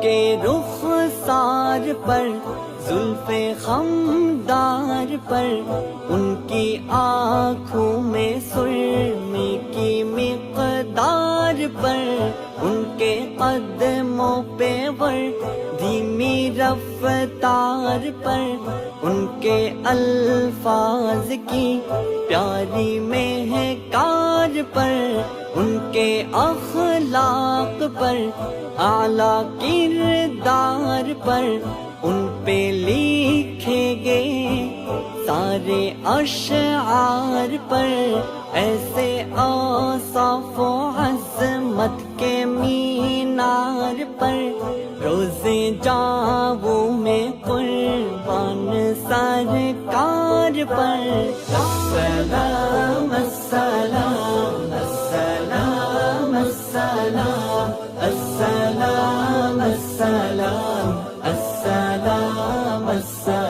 کے رخسار پر، زلف خمدار پر، ان کی آنکھوں میں سرمے کی مقدار پر، ان کے قدموں پہ دھیمی رفتار پر، ان کے الفاظ کی پیاری مہکار پر، ان کے اخلاق پر، اعلیٰ کردار پر، ان پہ لکھے گئے سارے اشعار پر، ایسے اوصاف و عظمت کے مینار پر، روزے جاؤں میں قربان سرکار پر، السلام السلام السلام السلام السلام السلام السلام السلام